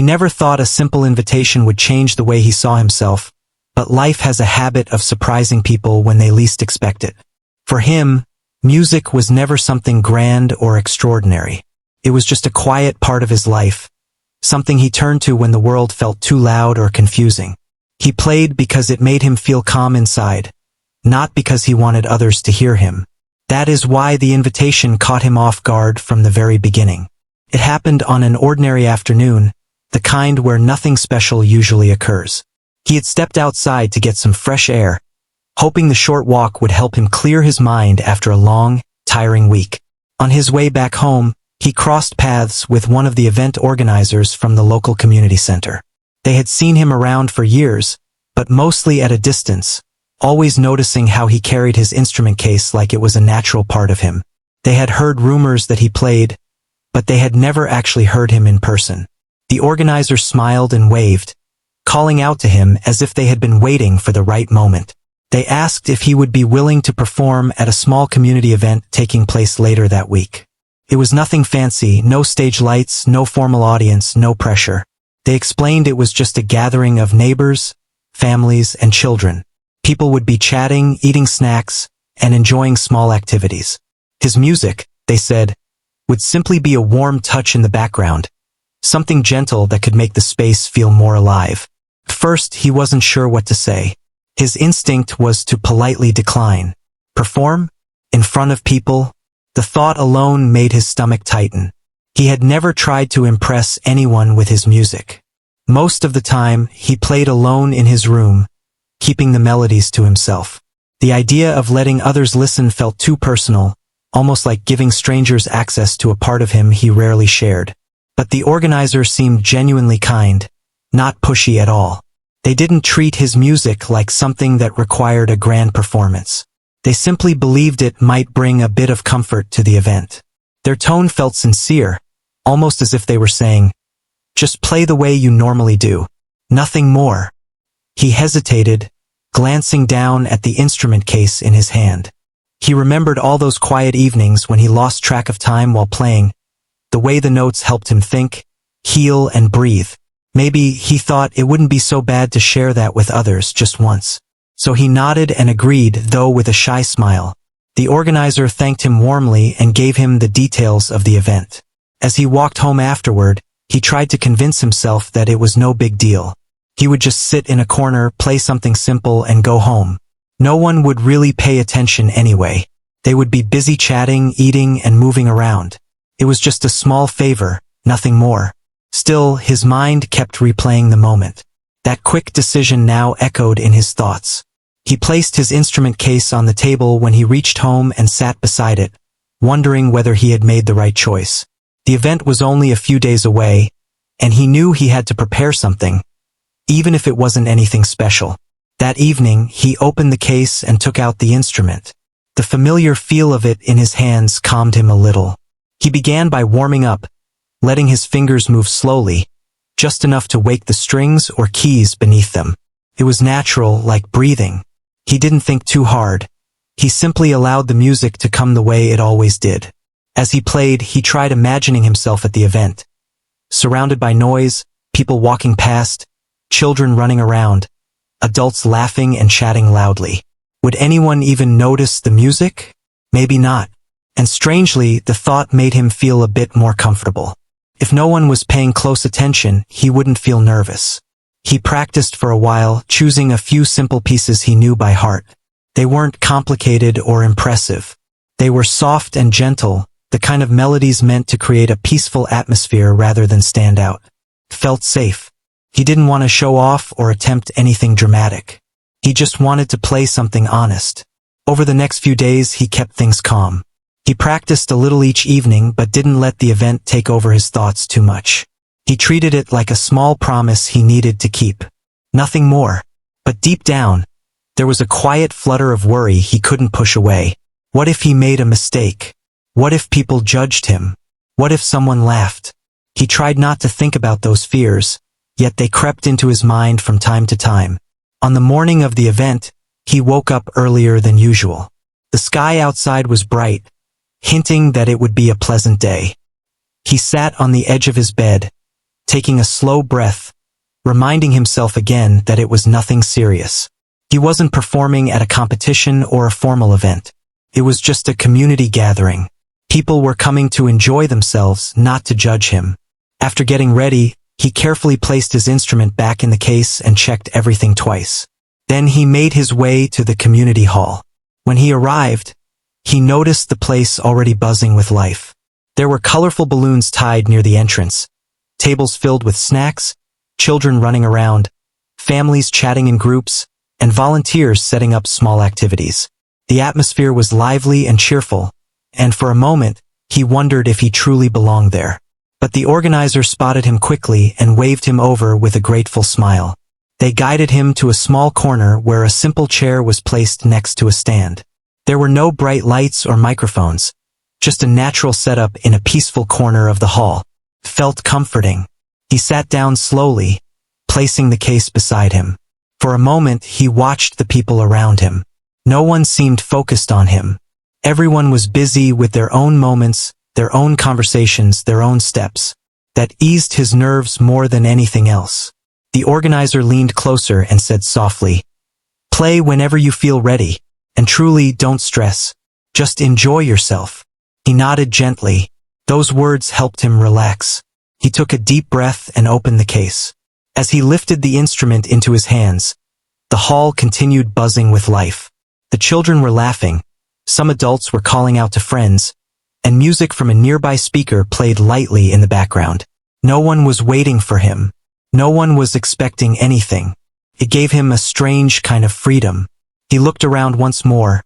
He never thought a simple invitation would change the way he saw himself, but life has a habit of surprising people when they least expect it. For him, music was never something grand or extraordinary. It was just a quiet part of his life, something he turned to when the world felt too loud or confusing. He played because it made him feel calm inside, not because he wanted others to hear him. That is why the invitation caught him off guard from the very beginning. It happened on an ordinary afternoon, the kind where nothing special usually occurs. He had stepped outside to get some fresh air, hoping the short walk would help him clear his mind after a long, tiring week. On his way back home, he crossed paths with one of the event organizers from the local community center. They had seen him around for years, but mostly at a distance, always noticing how he carried his instrument case like it was a natural part of him. They had heard rumors that he played, but they had never actually heard him in person. The organizer smiled and waved, calling out to him as if they had been waiting for the right moment. They asked if he would be willing to perform at a small community event taking place later that week. It was nothing fancy, no stage lights, no formal audience, no pressure. They explained it was just a gathering of neighbors, families, and children. People would be chatting, eating snacks, and enjoying small activities. His music, they said, would simply be a warm touch in the background, something gentle that could make the space feel more alive. At first, he wasn't sure what to say. His instinct was to politely decline. Perform? In front of people? The thought alone made his stomach tighten. He had never tried to impress anyone with his music. Most of the time, he played alone in his room, keeping the melodies to himself. The idea of letting others listen felt too personal, almost like giving strangers access to a part of him he rarely shared. But the organizer seemed genuinely kind, not pushy at all. They didn't treat his music like something that required a grand performance. They simply believed it might bring a bit of comfort to the event. Their tone felt sincere, almost as if they were saying, "Just play the way you normally do. Nothing more." He hesitated, glancing down at the instrument case in his hand. He remembered all those quiet evenings when he lost track of time while playing, the way the notes helped him think, heal, and breathe. Maybe he thought it wouldn't be so bad to share that with others just once. So he nodded and agreed, though with a shy smile. The organizer thanked him warmly and gave him the details of the event. As he walked home afterward, he tried to convince himself that it was no big deal. He would just sit in a corner, play something simple, and go home. No one would really pay attention anyway. They would be busy chatting, eating, and moving around. It was just a small favor, nothing more. Still, his mind kept replaying the moment. That quick decision now echoed in his thoughts. He placed his instrument case on the table when he reached home and sat beside it, wondering whether he had made the right choice. The event was only a few days away, and he knew he had to prepare something, even if it wasn't anything special. That evening, he opened the case and took out the instrument. The familiar feel of it in his hands calmed him a little. He began by warming up, letting his fingers move slowly, just enough to wake the strings or keys beneath them. It was natural, like breathing. He didn't think too hard. He simply allowed the music to come the way it always did. As he played, he tried imagining himself at the event, surrounded by noise, people walking past, children running around, adults laughing and chatting loudly. Would anyone even notice the music? Maybe not. And strangely, the thought made him feel a bit more comfortable. If no one was paying close attention, he wouldn't feel nervous. He practiced for a while, choosing a few simple pieces he knew by heart. They weren't complicated or impressive. They were soft and gentle, the kind of melodies meant to create a peaceful atmosphere rather than stand out. It felt safe. He didn't want to show off or attempt anything dramatic. He just wanted to play something honest. Over the next few days, he kept things calm. He practiced a little each evening but didn't let the event take over his thoughts too much. He treated it like a small promise he needed to keep. Nothing more. But deep down, there was a quiet flutter of worry he couldn't push away. What if he made a mistake? What if people judged him? What if someone laughed? He tried not to think about those fears, yet they crept into his mind from time to time. On the morning of the event, he woke up earlier than usual. The sky outside was bright, hinting that it would be a pleasant day. He sat on the edge of his bed, taking a slow breath, reminding himself again that it was nothing serious. He wasn't performing at a competition or a formal event. It was just a community gathering. People were coming to enjoy themselves, not to judge him. After getting ready, he carefully placed his instrument back in the case and checked everything twice. Then he made his way to the community hall. When he arrived, he noticed the place already buzzing with life. There were colorful balloons tied near the entrance, tables filled with snacks, children running around, families chatting in groups, and volunteers setting up small activities. The atmosphere was lively and cheerful, and for a moment, he wondered if he truly belonged there. But the organizer spotted him quickly and waved him over with a grateful smile. They guided him to a small corner where a simple chair was placed next to a stand. There were no bright lights or microphones, just a natural setup in a peaceful corner of the hall. It felt comforting. He sat down slowly, placing the case beside him. For a moment, he watched the people around him. No one seemed focused on him. Everyone was busy with their own moments, their own conversations, their own steps. That eased his nerves more than anything else. The organizer leaned closer and said softly, "Play whenever you feel ready, and truly don't stress. Just enjoy yourself." He nodded gently. Those words helped him relax. He took a deep breath and opened the case. As he lifted the instrument into his hands, the hall continued buzzing with life. The children were laughing, some adults were calling out to friends, and music from a nearby speaker played lightly in the background. No one was waiting for him. No one was expecting anything. It gave him a strange kind of freedom. He looked around once more,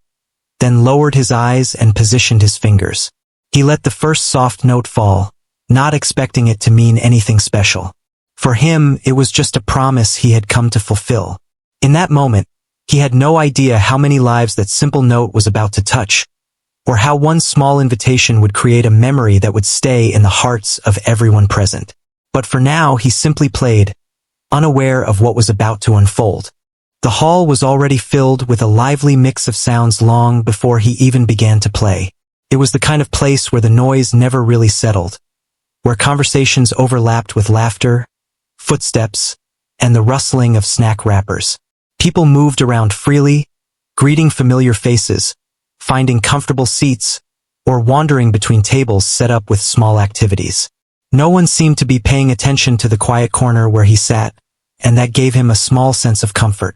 then lowered his eyes and positioned his fingers. He let the first soft note fall, not expecting it to mean anything special. For him, it was just a promise he had come to fulfill. In that moment, he had no idea how many lives that simple note was about to touch, or how one small invitation would create a memory that would stay in the hearts of everyone present. But for now, he simply played, unaware of what was about to unfold. The hall was already filled with a lively mix of sounds long before he even began to play. It was the kind of place where the noise never really settled, where conversations overlapped with laughter, footsteps, and the rustling of snack wrappers. People moved around freely, greeting familiar faces, finding comfortable seats, or wandering between tables set up with small activities. No one seemed to be paying attention to the quiet corner where he sat, and that gave him a small sense of comfort.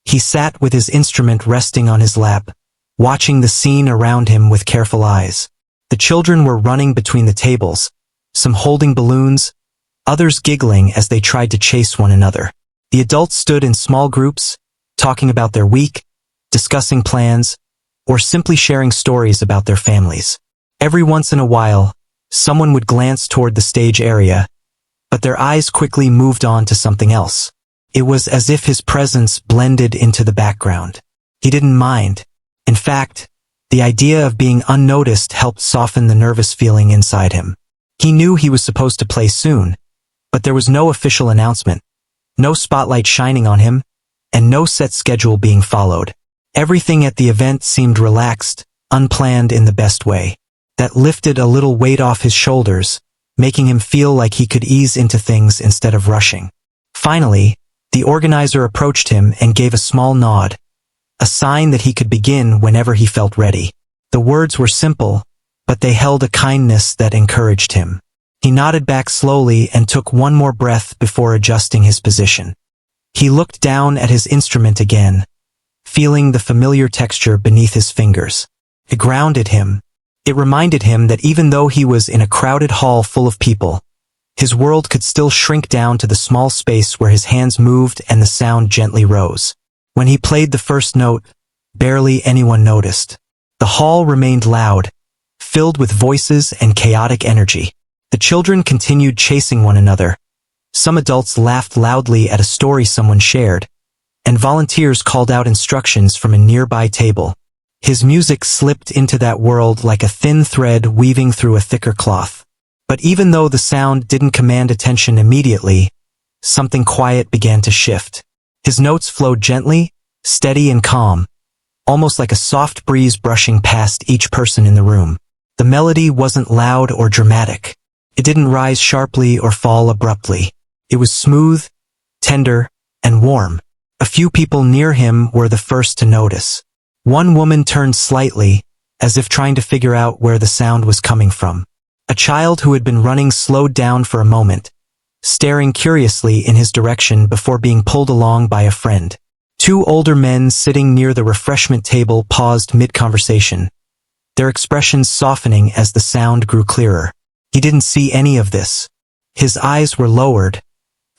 He sat with his instrument resting on his lap, watching the scene around him with careful eyes. The children were running between the tables, some holding balloons, others giggling as they tried to chase one another. The adults stood in small groups, talking about their week, discussing plans, or simply sharing stories about their families. Every once in a while, someone would glance toward the stage area, but their eyes quickly moved on to something else. It was as if his presence blended into the background. He didn't mind. In fact, the idea of being unnoticed helped soften the nervous feeling inside him. He knew he was supposed to play soon, but there was no official announcement, no spotlight shining on him, and no set schedule being followed. Everything at the event seemed relaxed, unplanned in the best way. That lifted a little weight off his shoulders, making him feel like he could ease into things instead of rushing. Finally, the organizer approached him and gave a small nod, a sign that he could begin whenever he felt ready. The words were simple, but they held a kindness that encouraged him. He nodded back slowly and took one more breath before adjusting his position. He looked down at his instrument again, feeling the familiar texture beneath his fingers. It grounded him. It reminded him that even though he was in a crowded hall full of people, his world could still shrink down to the small space where his hands moved and the sound gently rose. When he played the first note, barely anyone noticed. The hall remained loud, filled with voices and chaotic energy. The children continued chasing one another. Some adults laughed loudly at a story someone shared, and volunteers called out instructions from a nearby table. His music slipped into that world like a thin thread weaving through a thicker cloth. But even though the sound didn't command attention immediately, something quiet began to shift. His notes flowed gently, steady and calm, almost like a soft breeze brushing past each person in the room. The melody wasn't loud or dramatic. It didn't rise sharply or fall abruptly. It was smooth, tender, and warm. A few people near him were the first to notice. One woman turned slightly, as if trying to figure out where the sound was coming from. A child who had been running slowed down for a moment, staring curiously in his direction before being pulled along by a friend. Two older men sitting near the refreshment table paused mid-conversation, their expressions softening as the sound grew clearer. He didn't see any of this. His eyes were lowered,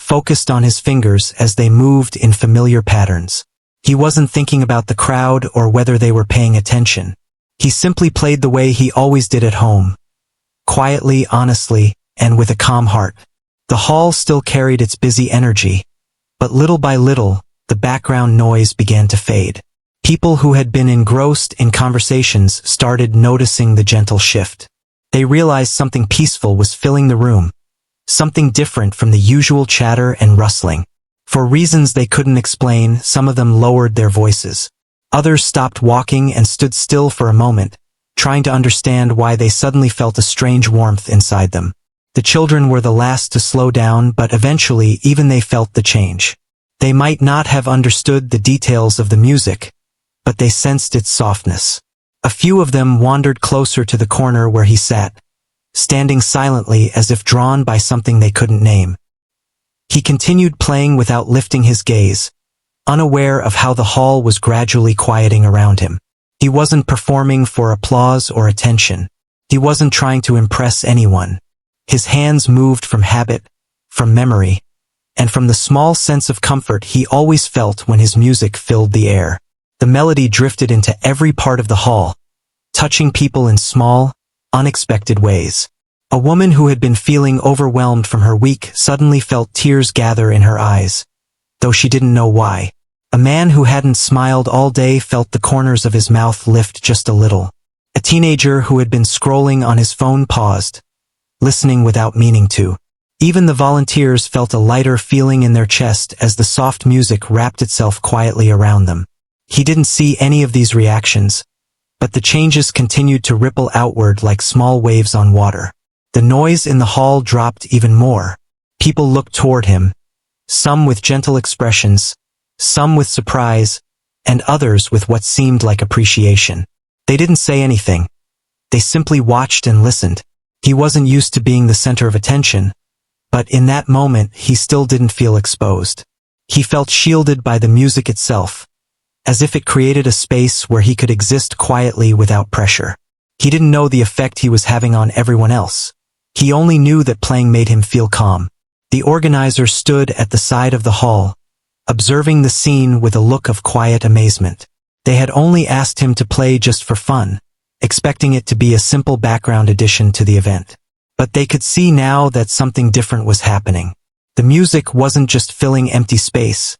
focused on his fingers as they moved in familiar patterns. He wasn't thinking about the crowd or whether they were paying attention. He simply played the way he always did at home, quietly, honestly, and with a calm heart. The hall still carried its busy energy, but little by little, the background noise began to fade. People who had been engrossed in conversations started noticing the gentle shift. They realized something peaceful was filling the room, something different from the usual chatter and rustling. For reasons they couldn't explain, some of them lowered their voices. Others stopped walking and stood still for a moment, trying to understand why they suddenly felt a strange warmth inside them. The children were the last to slow down, but eventually even they felt the change. They might not have understood the details of the music, but they sensed its softness. A few of them wandered closer to the corner where he sat, standing silently as if drawn by something they couldn't name. He continued playing without lifting his gaze, unaware of how the hall was gradually quieting around him. He wasn't performing for applause or attention. He wasn't trying to impress anyone. His hands moved from habit, from memory, and from the small sense of comfort he always felt when his music filled the air. The melody drifted into every part of the hall, touching people in small, unexpected ways. A woman who had been feeling overwhelmed from her week suddenly felt tears gather in her eyes, though she didn't know why. A man who hadn't smiled all day felt the corners of his mouth lift just a little. A teenager who had been scrolling on his phone paused, listening without meaning to. Even the volunteers felt a lighter feeling in their chest as the soft music wrapped itself quietly around them. He didn't see any of these reactions, but the changes continued to ripple outward like small waves on water. The noise in the hall dropped even more. People looked toward him, some with gentle expressions, some with surprise, and others with what seemed like appreciation. They didn't say anything. They simply watched and listened. He wasn't used to being the center of attention, but in that moment he still didn't feel exposed. He felt shielded by the music itself, as if it created a space where he could exist quietly without pressure. He didn't know the effect he was having on everyone else. He only knew that playing made him feel calm. The organizer stood at the side of the hall, observing the scene with a look of quiet amazement. They had only asked him to play just for fun, expecting it to be a simple background addition to the event. But they could see now that something different was happening. The music wasn't just filling empty space.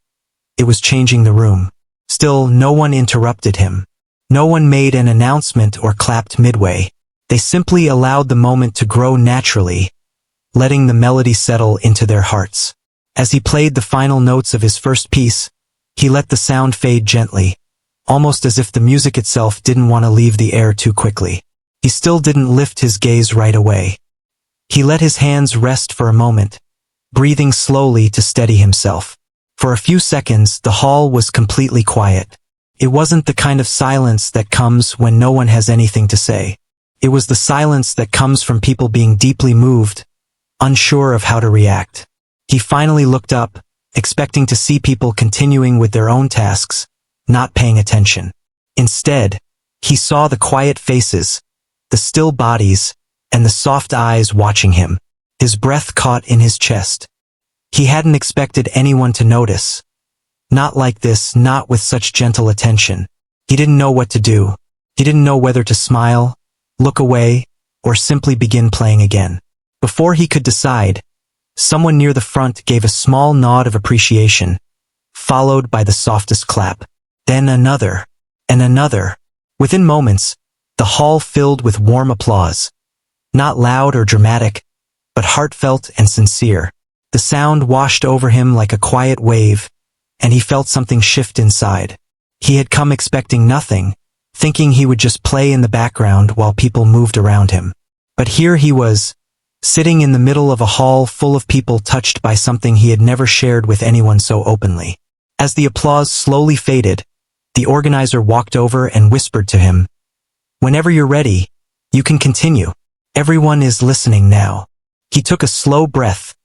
It was changing the room. Still, no one interrupted him. No one made an announcement or clapped midway. They simply allowed the moment to grow naturally, letting the melody settle into their hearts. As he played the final notes of his first piece, he let the sound fade gently, almost as if the music itself didn't want to leave the air too quickly. He still didn't lift his gaze right away. He let his hands rest for a moment, breathing slowly to steady himself. For a few seconds, the hall was completely quiet. It wasn't the kind of silence that comes when no one has anything to say. It was the silence that comes from people being deeply moved, unsure of how to react. He finally looked up, expecting to see people continuing with their own tasks, not paying attention. Instead, he saw the quiet faces, the still bodies, and the soft eyes watching him. His breath caught in his chest. He hadn't expected anyone to notice. Not like this, not with such gentle attention. He didn't know what to do. He didn't know whether to smile, look away, or simply begin playing again. Before he could decide, someone near the front gave a small nod of appreciation, followed by the softest clap. Then another, and another. Within moments, the hall filled with warm applause. Not loud or dramatic, but heartfelt and sincere. The sound washed over him like a quiet wave, and he felt something shift inside. He had come expecting nothing, thinking he would just play in the background while people moved around him. But here he was, sitting in the middle of a hall full of people touched by something he had never shared with anyone so openly. As the applause slowly faded, the organizer walked over and whispered to him, "Whenever you're ready, you can continue. Everyone is listening now." He took a slow breath,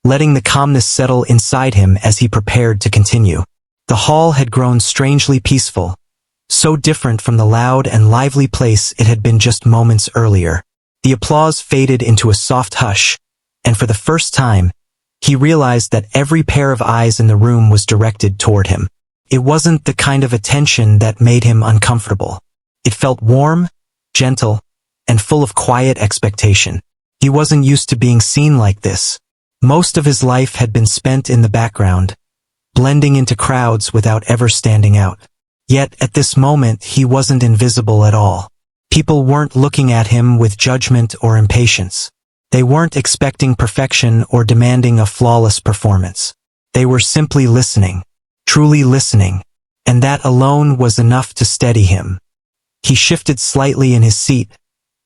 letting the calmness settle inside him as he prepared to continue. The hall had grown strangely peaceful, so different from the loud and lively place it had been just moments earlier. The applause faded into a soft hush, and for the first time, he realized that every pair of eyes in the room was directed toward him. It wasn't the kind of attention that made him uncomfortable. It felt warm, gentle, and full of quiet expectation. He wasn't used to being seen like this. Most of his life had been spent in the background, blending into crowds without ever standing out. Yet at this moment he wasn't invisible at all. People weren't looking at him with judgment or impatience. They weren't expecting perfection or demanding a flawless performance. They were simply listening, truly listening, and that alone was enough to steady him. He shifted slightly in his seat,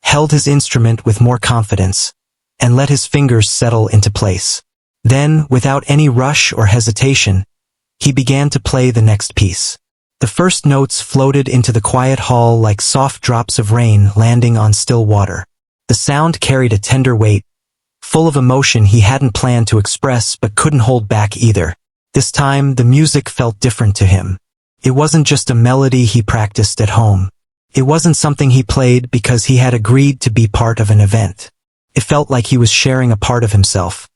held his instrument with more confidence, and let his fingers settle into place. Then, without any rush or hesitation, he began to play the next piece. The first notes floated into the quiet hall like soft drops of rain landing on still water. The sound carried a tender weight, full of emotion he hadn't planned to express but couldn't hold back either. This time, the music felt different to him. It wasn't just a melody he practiced at home. It wasn't something he played because he had agreed to be part of an event. It felt like he was sharing a part of himself,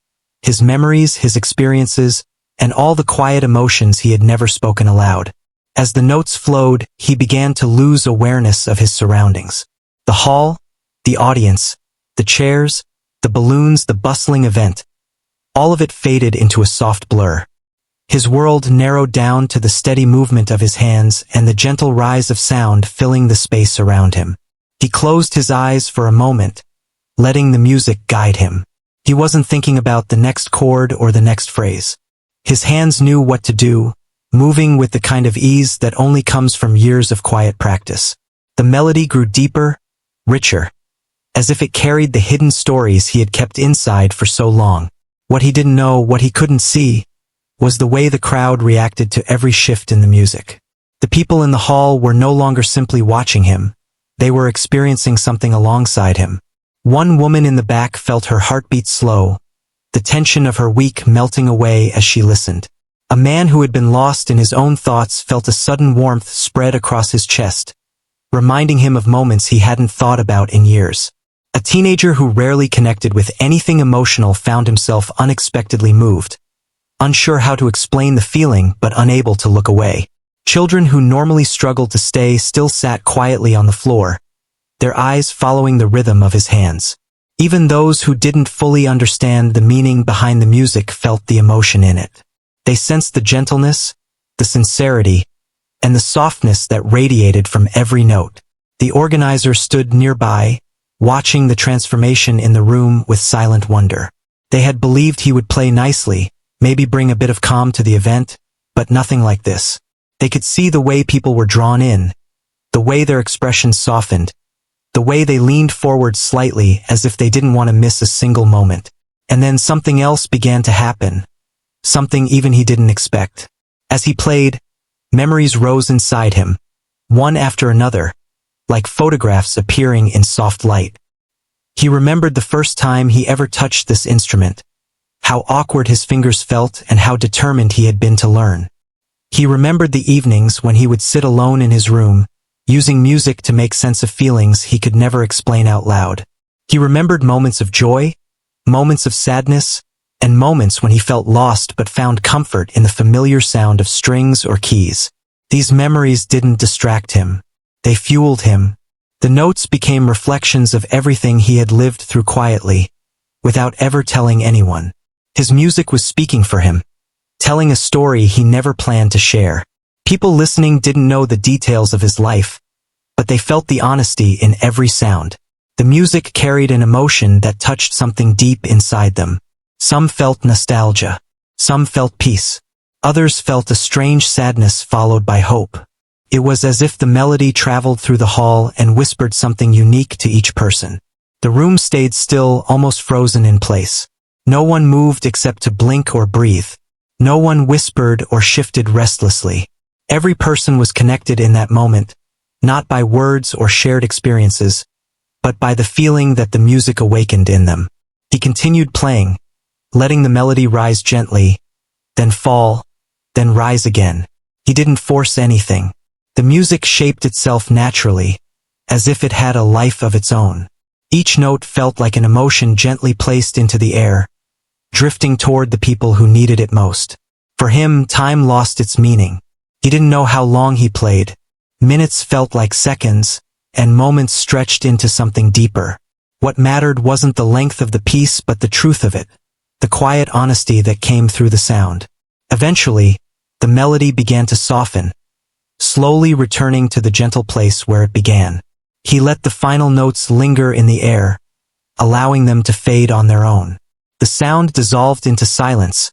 his memories, his experiences, and all the quiet emotions he had never spoken aloud. As the notes flowed, he began to lose awareness of his surroundings. The hall, the audience, the chairs, the balloons, the bustling event, all of it faded into a soft blur. His world narrowed down to the steady movement of his hands and the gentle rise of sound filling the space around him. He closed his eyes for a moment, letting the music guide him. He wasn't thinking about the next chord or the next phrase. His hands knew what to do, moving with the kind of ease that only comes from years of quiet practice. The melody grew deeper, richer, as if it carried the hidden stories he had kept inside for so long. What he didn't know, what he couldn't see, was the way the crowd reacted to every shift in the music. The people in the hall were no longer simply watching him. They were experiencing something alongside him. One woman in the back felt her heartbeat slow, the tension of her week melting away as she listened. A man who had been lost in his own thoughts felt a sudden warmth spread across his chest, reminding him of moments he hadn't thought about in years. A teenager who rarely connected with anything emotional found himself unexpectedly moved, unsure how to explain the feeling but unable to look away. Children who normally struggled to stay still sat quietly on the floor, their eyes following the rhythm of his hands. Even those who didn't fully understand the meaning behind the music felt the emotion in it. They sensed the gentleness, the sincerity, and the softness that radiated from every note. The organizer stood nearby, watching the transformation in the room with silent wonder. They had believed he would play nicely, maybe bring a bit of calm to the event, but nothing like this. They could see the way people were drawn in, the way their expressions softened, the way they leaned forward slightly as if they didn't want to miss a single moment. And then something else began to happen. Something even he didn't expect. As he played, memories rose inside him, one after another, like photographs appearing in soft light. He remembered the first time he ever touched this instrument, how awkward his fingers felt and how determined he had been to learn. He remembered the evenings when he would sit alone in his room, using music to make sense of feelings he could never explain out loud. He remembered moments of joy, moments of sadness, and moments when he felt lost but found comfort in the familiar sound of strings or keys. These memories didn't distract him. They fueled him. The notes became reflections of everything he had lived through quietly, without ever telling anyone. His music was speaking for him, telling a story he never planned to share. People listening didn't know the details of his life, but they felt the honesty in every sound. The music carried an emotion that touched something deep inside them. Some felt nostalgia. Some felt peace. Others felt a strange sadness followed by hope. It was as if the melody traveled through the hall and whispered something unique to each person. The room stayed still, almost frozen in place. No one moved except to blink or breathe. No one whispered or shifted restlessly. Every person was connected in that moment, not by words or shared experiences, but by the feeling that the music awakened in them. He continued playing, letting the melody rise gently, then fall, then rise again. He didn't force anything. The music shaped itself naturally, as if it had a life of its own. Each note felt like an emotion gently placed into the air, drifting toward the people who needed it most. For him, time lost its meaning. He didn't know how long he played. Minutes felt like seconds, and moments stretched into something deeper. What mattered wasn't the length of the piece but the truth of it, the quiet honesty that came through the sound. Eventually, the melody began to soften, slowly returning to the gentle place where it began. He let the final notes linger in the air, allowing them to fade on their own. The sound dissolved into silence,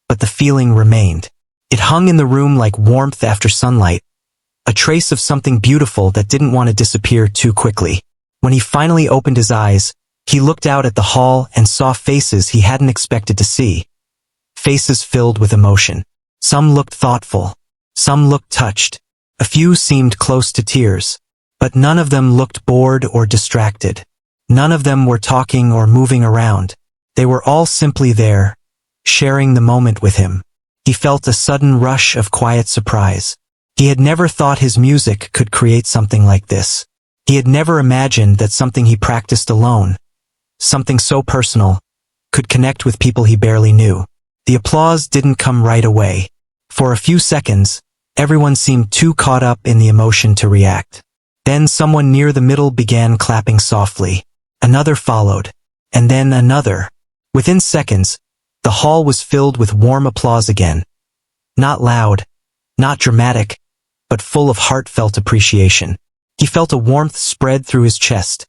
but the feeling remained. It hung in the room like warmth after sunlight, a trace of something beautiful that didn't want to disappear too quickly. When he finally opened his eyes, he looked out at the hall and saw faces he hadn't expected to see. Faces filled with emotion. Some looked thoughtful. Some looked touched. A few seemed close to tears. But none of them looked bored or distracted. None of them were talking or moving around. They were all simply there, sharing the moment with him. He felt a sudden rush of quiet surprise. He had never thought his music could create something like this. He had never imagined that something he practiced alone, something so personal, could connect with people he barely knew. The applause didn't come right away. For a few seconds, everyone seemed too caught up in the emotion to react. Then someone near the middle began clapping softly. Another followed, and then another. Within seconds, the hall was filled with warm applause again. Not loud, not dramatic, but full of heartfelt appreciation. He felt a warmth spread through his chest,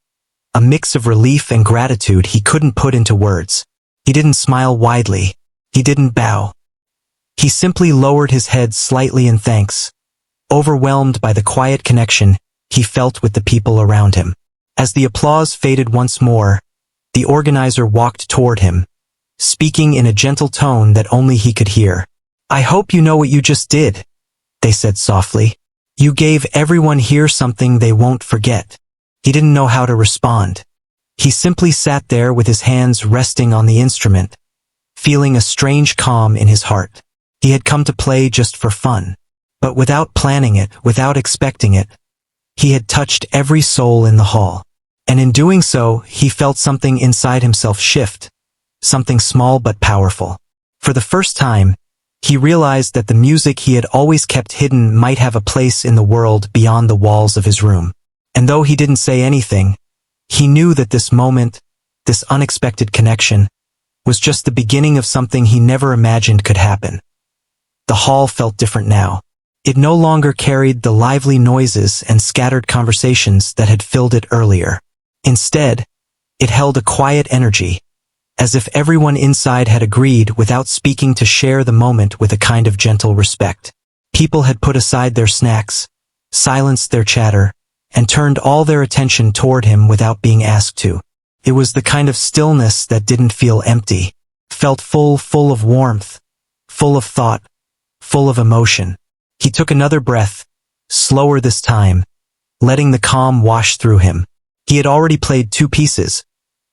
a mix of relief and gratitude he couldn't put into words. He didn't smile widely. He didn't bow. He simply lowered his head slightly in thanks, overwhelmed by the quiet connection he felt with the people around him. As the applause faded once more, the organizer walked toward him, speaking in a gentle tone that only he could hear. "I hope you know what you just did," they said softly. "You gave everyone here something they won't forget." He didn't know how to respond. He simply sat there with his hands resting on the instrument, feeling a strange calm in his heart. He had come to play just for fun, but without planning it, without expecting it. He had touched every soul in the hall, and in doing so, he felt something inside himself shift, something small but powerful. For the first time, he realized that the music he had always kept hidden might have a place in the world beyond the walls of his room. And though he didn't say anything, he knew that this moment, this unexpected connection, was just the beginning of something he never imagined could happen. The hall felt different now. It no longer carried the lively noises and scattered conversations that had filled it earlier. Instead, it held a quiet energy, as if everyone inside had agreed without speaking to share the moment with a kind of gentle respect. People had put aside their snacks, silenced their chatter, and turned all their attention toward him without being asked to. It was the kind of stillness that didn't feel empty, felt full of warmth, full of thought, full of emotion. He took another breath, slower this time, letting the calm wash through him. He had already played 2 pieces,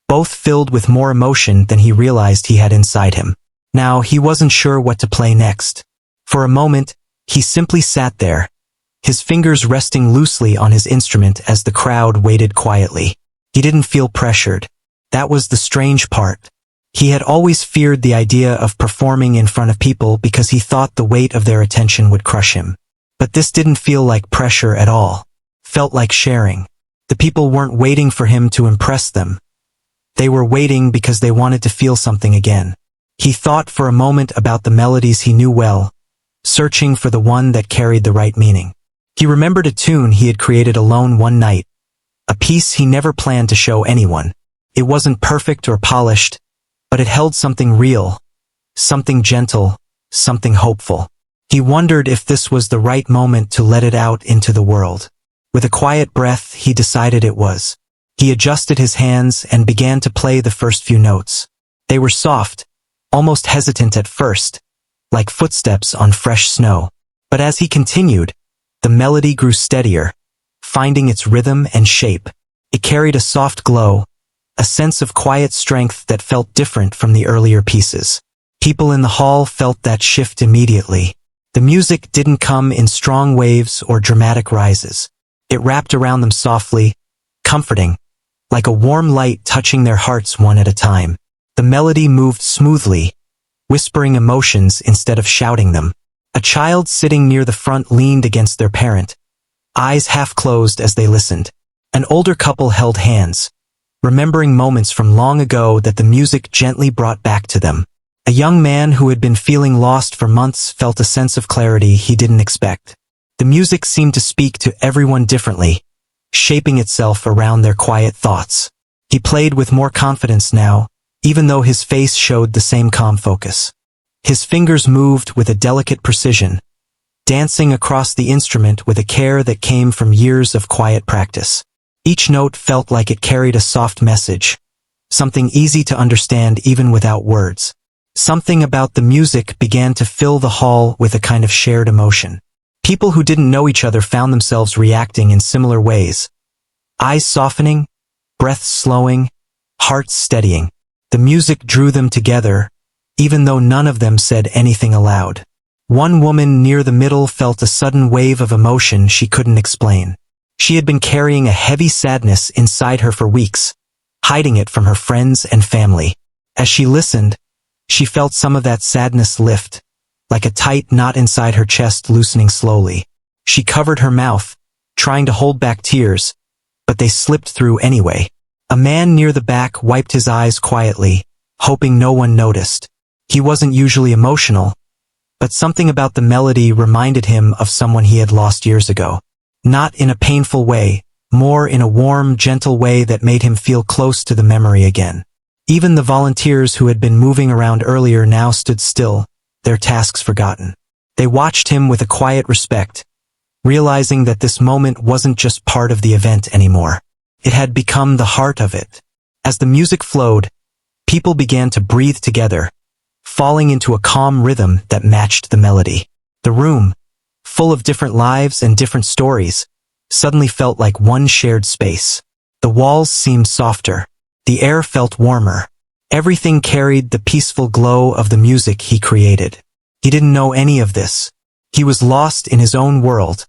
both filled with more emotion than he realized he had inside him. Now he wasn't sure what to play next. For a moment, he simply sat there, his fingers resting loosely on his instrument as the crowd waited quietly. He didn't feel pressured. That was the strange part. He had always feared the idea of performing in front of people because he thought the weight of their attention would crush him. But this didn't feel like pressure at all. Felt like sharing. The people weren't waiting for him to impress them. They were waiting because they wanted to feel something again. He thought for a moment about the melodies he knew well, searching for the one that carried the right meaning. He remembered a tune he had created alone one night, a piece he never planned to show anyone. It wasn't perfect or polished, but it held something real, something gentle, something hopeful. He wondered if this was the right moment to let it out into the world. With a quiet breath, he decided it was. He adjusted his hands and began to play the first few notes. They were soft, almost hesitant at first, like footsteps on fresh snow. But as he continued, the melody grew steadier, finding its rhythm and shape. It carried a soft glow, a sense of quiet strength that felt different from the earlier pieces. People in the hall felt that shift immediately. The music didn't come in strong waves or dramatic rises. It wrapped around them softly, comforting, like a warm light touching their hearts one at a time. The melody moved smoothly, whispering emotions instead of shouting them. A child sitting near the front leaned against their parent, eyes half closed as they listened. An older couple held hands, remembering moments from long ago that the music gently brought back to them. A young man who had been feeling lost for months felt a sense of clarity he didn't expect. The music seemed to speak to everyone differently, shaping itself around their quiet thoughts. He played with more confidence now, even though his face showed the same calm focus. His fingers moved with a delicate precision, dancing across the instrument with a care that came from years of quiet practice. Each note felt like it carried a soft message, something easy to understand even without words. Something about the music began to fill the hall with a kind of shared emotion. People who didn't know each other found themselves reacting in similar ways. Eyes softening, breaths slowing, hearts steadying. The music drew them together, even though none of them said anything aloud. One woman near the middle felt a sudden wave of emotion she couldn't explain. She had been carrying a heavy sadness inside her for weeks, hiding it from her friends and family. As she listened, she felt some of that sadness lift, like a tight knot inside her chest loosening slowly. She covered her mouth, trying to hold back tears, but they slipped through anyway. A man near the back wiped his eyes quietly, hoping no one noticed. He wasn't usually emotional, but something about the melody reminded him of someone he had lost years ago. Not in a painful way, more in a warm, gentle way that made him feel close to the memory again. Even the volunteers who had been moving around earlier now stood still, their tasks forgotten. They watched him with a quiet respect, realizing that this moment wasn't just part of the event anymore. It had become the heart of it. As the music flowed, people began to breathe together, falling into a calm rhythm that matched the melody. The room, full of different lives and different stories, suddenly felt like one shared space. The walls seemed softer. The air felt warmer. Everything carried the peaceful glow of the music he created. He didn't know any of this. He was lost in his own world,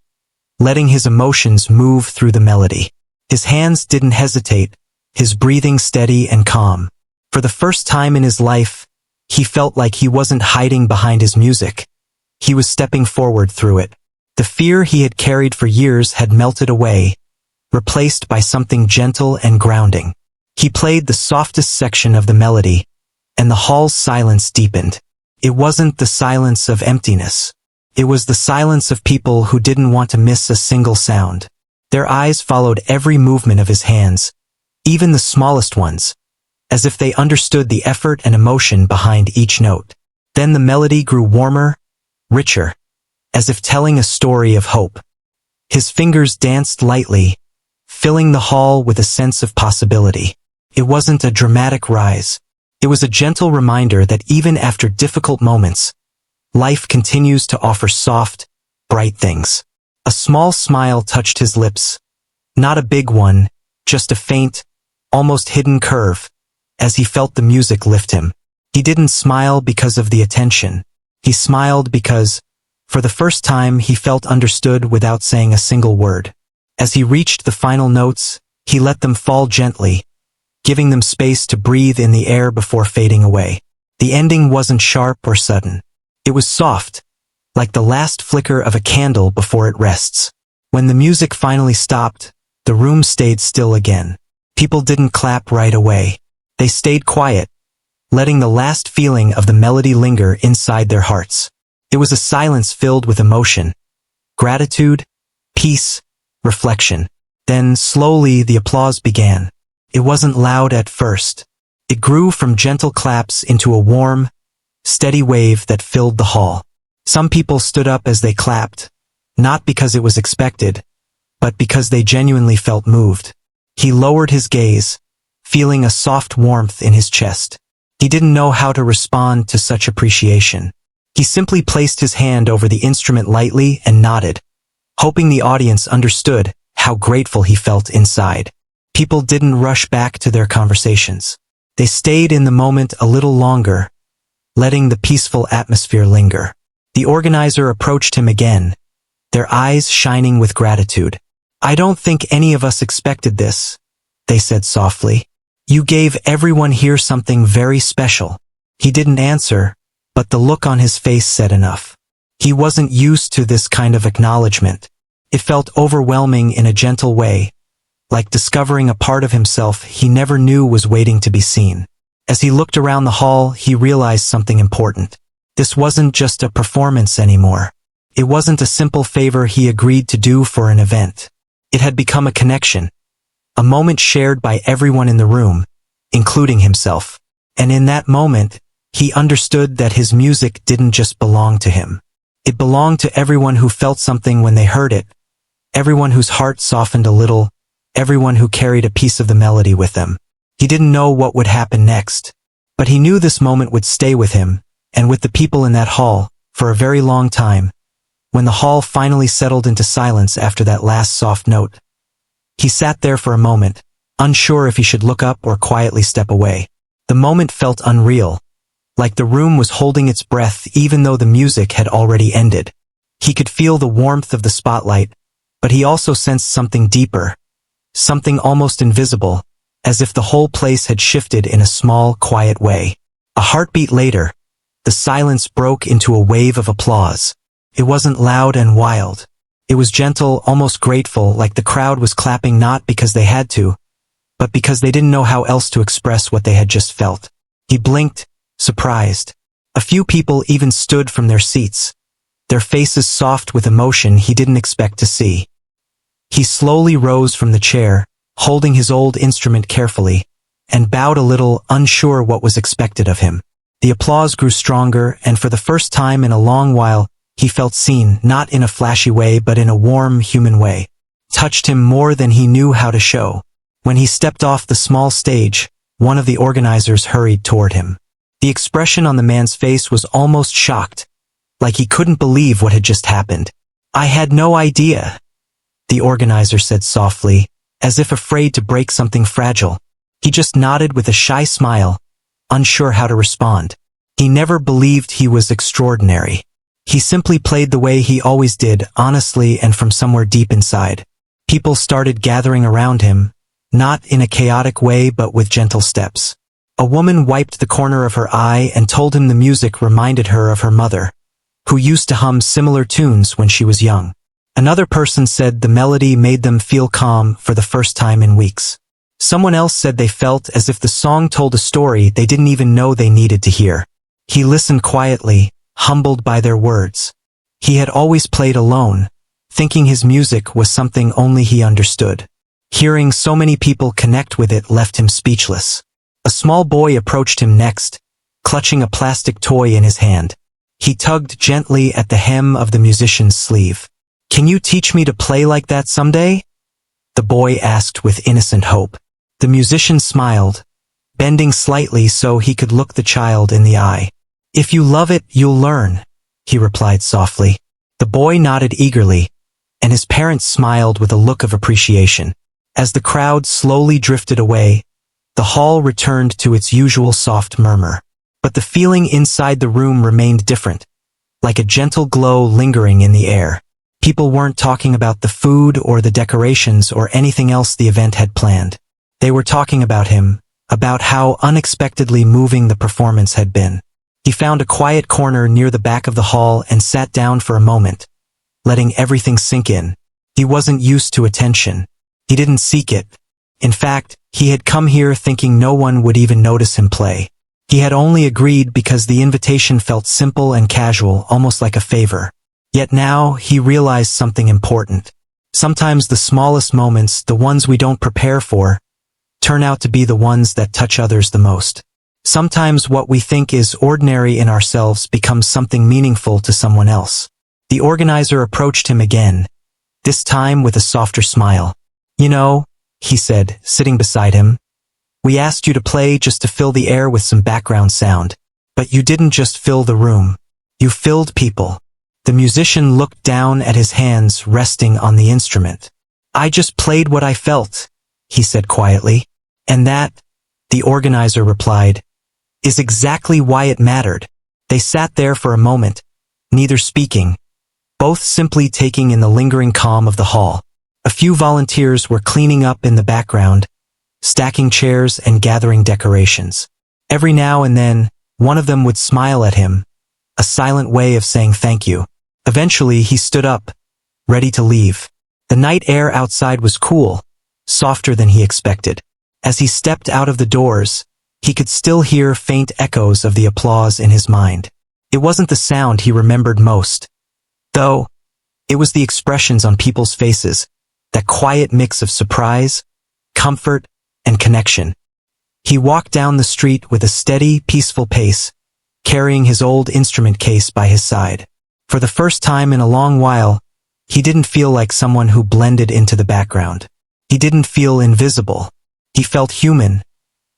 letting his emotions move through the melody. His hands didn't hesitate, his breathing steady and calm. For the first time in his life, he felt like he wasn't hiding behind his music. He was stepping forward through it. The fear he had carried for years had melted away, replaced by something gentle and grounding. He played the softest section of the melody, and the hall's silence deepened. It wasn't the silence of emptiness. It was the silence of people who didn't want to miss a single sound. Their eyes followed every movement of his hands, even the smallest ones, as if they understood the effort and emotion behind each note. Then the melody grew warmer, richer, as if telling a story of hope. His fingers danced lightly, filling the hall with a sense of possibility. It wasn't a dramatic rise. It was a gentle reminder that even after difficult moments, life continues to offer soft, bright things. A small smile touched his lips. Not a big one, just a faint, almost hidden curve, as he felt the music lift him. He didn't smile because of the attention. He smiled because, for the first time, he felt understood without saying a single word. As he reached the final notes, he let them fall gently, giving them space to breathe in the air before fading away. The ending wasn't sharp or sudden. It was soft, like the last flicker of a candle before it rests. When the music finally stopped, the room stayed still again. People didn't clap right away. They stayed quiet, letting the last feeling of the melody linger inside their hearts. It was a silence filled with emotion, gratitude, peace, reflection. Then, slowly, the applause began. It wasn't loud at first. It grew from gentle claps into a warm, steady wave that filled the hall. Some people stood up as they clapped, not because it was expected, but because they genuinely felt moved. He lowered his gaze, feeling a soft warmth in his chest. He didn't know how to respond to such appreciation. He simply placed his hand over the instrument lightly and nodded, hoping the audience understood how grateful he felt inside. People didn't rush back to their conversations. They stayed in the moment a little longer, letting the peaceful atmosphere linger. The organizer approached him again, their eyes shining with gratitude. "I don't think any of us expected this," they said softly. "You gave everyone here something very special." He didn't answer, but the look on his face said enough. He wasn't used to this kind of acknowledgement. It felt overwhelming in a gentle way, like discovering a part of himself he never knew was waiting to be seen. As he looked around the hall, he realized something important. This wasn't just a performance anymore. It wasn't a simple favor he agreed to do for an event. It had become a connection, a moment shared by everyone in the room, including himself. And in that moment, he understood that his music didn't just belong to him. It belonged to everyone who felt something when they heard it, everyone whose heart softened a little, everyone who carried a piece of the melody with them. He didn't know what would happen next, but he knew this moment would stay with him, and with the people in that hall, for a very long time. When the hall finally settled into silence after that last soft note, he sat there for a moment, unsure if he should look up or quietly step away. The moment felt unreal, like the room was holding its breath even though the music had already ended. He could feel the warmth of the spotlight, but he also sensed something deeper, something almost invisible, as if the whole place had shifted in a small, quiet way. A heartbeat later, the silence broke into a wave of applause. It wasn't loud and wild. It was gentle, almost grateful, like the crowd was clapping not because they had to, but because they didn't know how else to express what they had just felt. He blinked, surprised. A few people even stood from their seats, their faces soft with emotion he didn't expect to see. He slowly rose from the chair, holding his old instrument carefully, and bowed a little, unsure what was expected of him. The applause grew stronger, and for the first time in a long while, he felt seen, not in a flashy way but in a warm, human way. Touched him more than he knew how to show. When he stepped off the small stage, one of the organizers hurried toward him. The expression on the man's face was almost shocked, like he couldn't believe what had just happened. "I had no idea," the organizer said softly, as if afraid to break something fragile. He just nodded with a shy smile, unsure how to respond. He never believed he was extraordinary. He simply played the way he always did, honestly and from somewhere deep inside. People started gathering around him, not in a chaotic way but with gentle steps. A woman wiped the corner of her eye and told him the music reminded her of her mother, who used to hum similar tunes when she was young. Another person said the melody made them feel calm for the first time in weeks. Someone else said they felt as if the song told a story they didn't even know they needed to hear. He listened quietly, humbled by their words. He had always played alone, thinking his music was something only he understood. Hearing so many people connect with it left him speechless. A small boy approached him next, clutching a plastic toy in his hand. He tugged gently at the hem of the musician's sleeve. "Can you teach me to play like that someday?" the boy asked with innocent hope. The musician smiled, bending slightly so he could look the child in the eye. "If you love it, you'll learn," he replied softly. The boy nodded eagerly, and his parents smiled with a look of appreciation. As the crowd slowly drifted away, the hall returned to its usual soft murmur. But the feeling inside the room remained different, like a gentle glow lingering in the air. People weren't talking about the food or the decorations or anything else the event had planned. They were talking about him, about how unexpectedly moving the performance had been. He found a quiet corner near the back of the hall and sat down for a moment, letting everything sink in. He wasn't used to attention. He didn't seek it. In fact, he had come here thinking no one would even notice him play. He had only agreed because the invitation felt simple and casual, almost like a favor. Yet now, he realized something important. Sometimes the smallest moments, the ones we don't prepare for, turn out to be the ones that touch others the most. Sometimes what we think is ordinary in ourselves becomes something meaningful to someone else. The organizer approached him again, this time with a softer smile. "You know, he said, sitting beside him. "We asked you to play just to fill the air with some background sound. But you didn't just fill the room. You filled people." The musician looked down at his hands resting on the instrument. "I just played what I felt," he said quietly. "And that," the organizer replied, "is exactly why it mattered." They sat there for a moment, neither speaking, both simply taking in the lingering calm of the hall. A few volunteers were cleaning up in the background, stacking chairs and gathering decorations. Every now and then, one of them would smile at him, a silent way of saying thank you. Eventually, he stood up, ready to leave. The night air outside was cool, softer than he expected. As he stepped out of the doors, he could still hear faint echoes of the applause in his mind. It wasn't the sound he remembered most, though. It was the expressions on people's faces, that quiet mix of surprise, comfort, and connection. He walked down the street with a steady, peaceful pace, carrying his old instrument case by his side. For the first time in a long while, he didn't feel like someone who blended into the background. He didn't feel invisible. He felt human,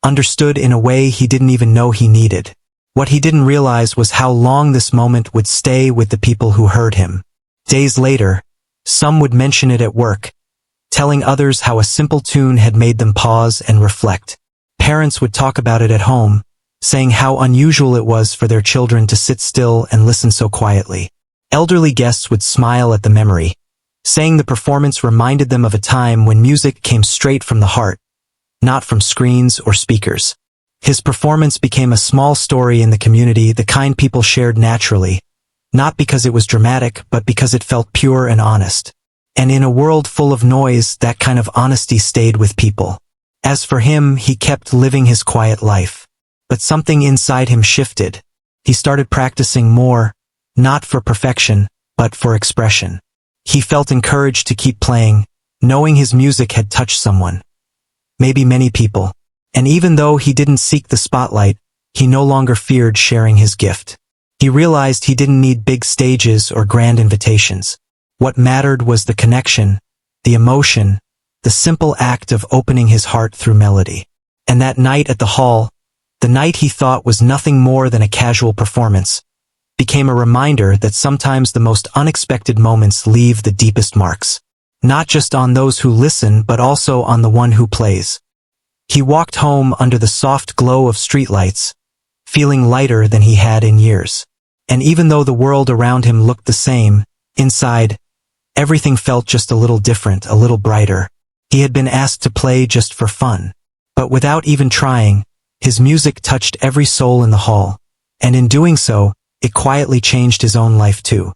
understood in a way he didn't even know he needed. What he didn't realize was how long this moment would stay with the people who heard him. Days later, some would mention it at work, telling others how a simple tune had made them pause and reflect. Parents would talk about it at home, saying how unusual it was for their children to sit still and listen so quietly. Elderly guests would smile at the memory, saying the performance reminded them of a time when music came straight from the heart, not from screens or speakers. His performance became a small story in the community, the kind people shared naturally, not because it was dramatic, but because it felt pure and honest. And in a world full of noise, that kind of honesty stayed with people. As for him, he kept living his quiet life. But something inside him shifted. He started practicing more, not for perfection, but for expression. He felt encouraged to keep playing, knowing his music had touched someone. Maybe many people. And even though he didn't seek the spotlight, he no longer feared sharing his gift. He realized he didn't need big stages or grand invitations. What mattered was the connection, the emotion, the simple act of opening his heart through melody. And that night at the hall, the night he thought was nothing more than a casual performance, became a reminder that sometimes the most unexpected moments leave the deepest marks. Not just on those who listen, but also on the one who plays. He walked home under the soft glow of streetlights, feeling lighter than he had in years. And even though the world around him looked the same, inside, everything felt just a little different, a little brighter. He had been asked to play just for fun. But without even trying, his music touched every soul in the hall. And in doing so, it quietly changed his own life too.